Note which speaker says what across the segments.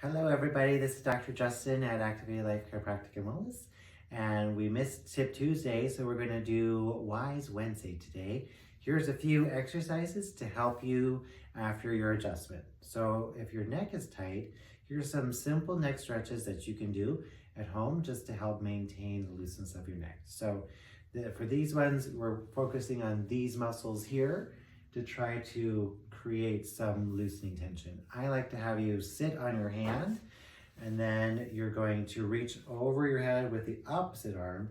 Speaker 1: Hello everybody, this is Dr. Justin at Activated Life Chiropractic and Wellness, and we missed Tip Tuesday, so we're going to do Wise Wednesday today. Here's a few exercises to help you after your adjustment. So if your neck is tight, here's some simple neck stretches that you can do at home just to help maintain the looseness of your neck. So for these ones, we're focusing on these muscles here to try to create some loosening tension. I like to have you sit on your hand, and then you're going to reach over your head with the opposite arm,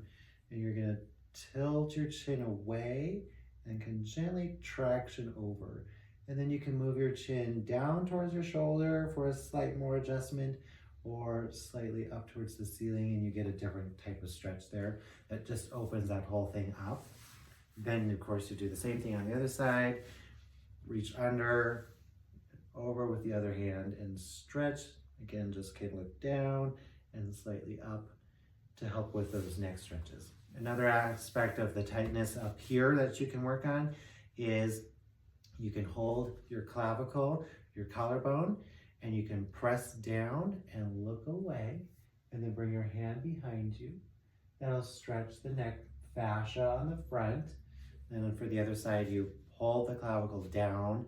Speaker 1: and you're going to tilt your chin away and can gently traction over. And then you can move your chin down towards your shoulder for a slight more adjustment, or slightly up towards the ceiling, and you get a different type of stretch there that just opens that whole thing up. Then of course you do the same thing on the other side. Reach under, over with the other hand and stretch. Again, just can look down and slightly up to help with those neck stretches. Another aspect of the tightness up here that you can work on is you can hold your clavicle, your collarbone, and you can press down and look away, and then bring your hand behind you. That'll stretch the neck fascia on the front. And then for the other side, you hold the clavicle down,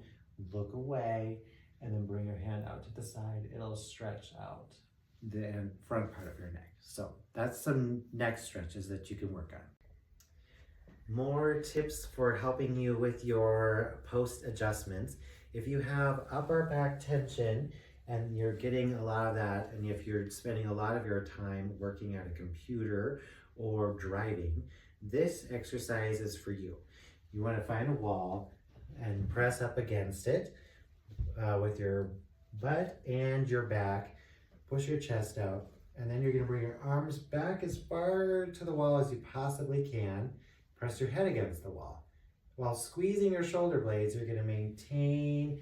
Speaker 1: look away, and then bring your hand out to the side. It'll stretch out the front part of your neck. So that's some neck stretches that you can work on. More tips for helping you with your post adjustments. If you have upper back tension and you're getting a lot of that, and if you're spending a lot of your time working at a computer or driving, this exercise is for you. You want to find a wall and press up against it with your butt and your back. Push your chest out, and then you're going to bring your arms back as far to the wall as you possibly can. Press your head against the wall. While squeezing your shoulder blades, you're going to maintain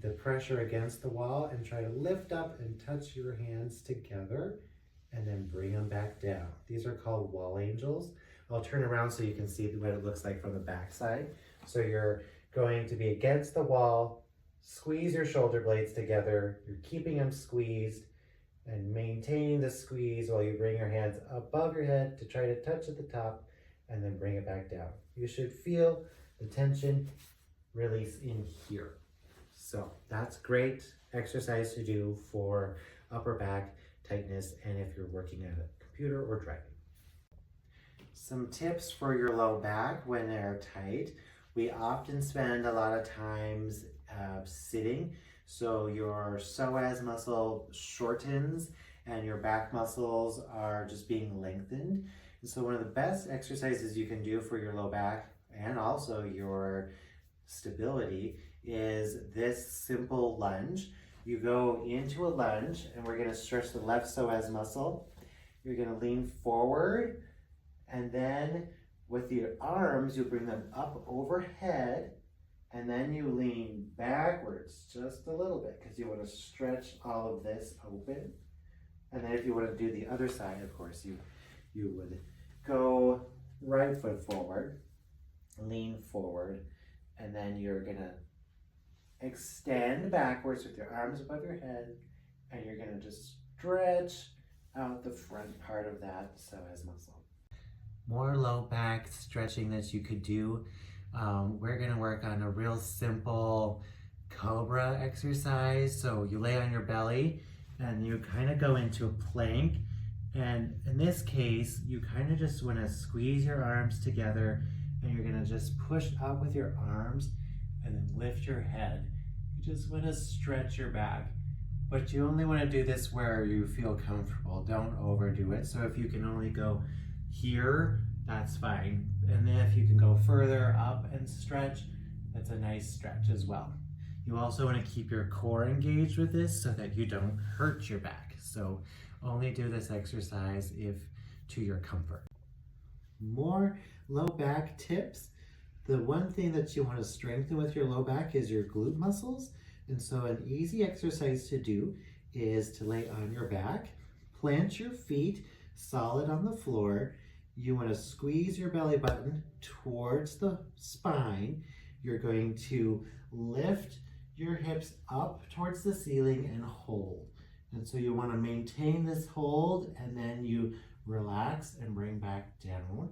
Speaker 1: the pressure against the wall and try to lift up and touch your hands together, and then bring them back down. These are called wall angels. I'll turn around so you can see what it looks like from the back side. So you're going to be against the wall, squeeze your shoulder blades together, you're keeping them squeezed and maintaining the squeeze while you bring your hands above your head to try to touch at the top, and then bring it back down. You should feel the tension release in here. So that's great exercise to do for upper back tightness and if you're working at a computer or driving. Some tips for your low back when they're tight. We often spend a lot of times sitting, so your psoas muscle shortens and your back muscles are just being lengthened. And so one of the best exercises you can do for your low back and also your stability is this simple lunge. You go into a lunge, and we're going to stretch the left psoas muscle. You're going to lean forward, and then with your arms, you bring them up overhead, and then you lean backwards just a little bit because you want to stretch all of this open. And then if you want to do the other side, of course, you would go right foot forward, lean forward, and then you're going to extend backwards with your arms above your head, and you're going to just stretch out the front part of that psoas muscle. More low back stretching that you could do. We're going to work on a real simple cobra exercise. So you lay on your belly and you kind of go into a plank. And in this case, you kind of just want to squeeze your arms together, and you're going to just push up with your arms and then lift your head. You just want to stretch your back. But you only want to do this where you feel comfortable. Don't overdo it. So if you can only go here, that's fine. And then if you can go further up and stretch, that's a nice stretch as well. You also want to keep your core engaged with this so that you don't hurt your back. So only do this exercise if to your comfort. More low back tips. The one thing that you want to strengthen with your low back is your glute muscles. And so an easy exercise to do is to lay on your back, plant your feet solid on the floor. You want to squeeze your belly button towards the spine. You're going to lift your hips up towards the ceiling and hold. And so you want to maintain this hold, and then you relax and bring back down.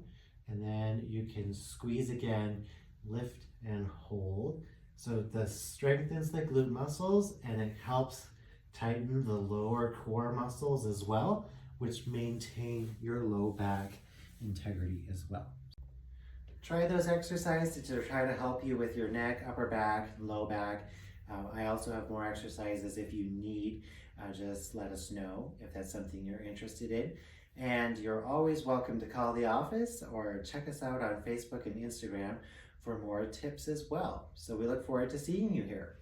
Speaker 1: And then you can squeeze again, lift and hold. So this strengthens the glute muscles and it helps tighten the lower core muscles as well, which maintain your low back integrity as well. Try those exercises to try to help you with your neck, upper back, low back. I also have more exercises if you need. Just let us know if that's something you're interested in. And you're always welcome to call the office or check us out on Facebook and Instagram for more tips as well. So we look forward to seeing you here.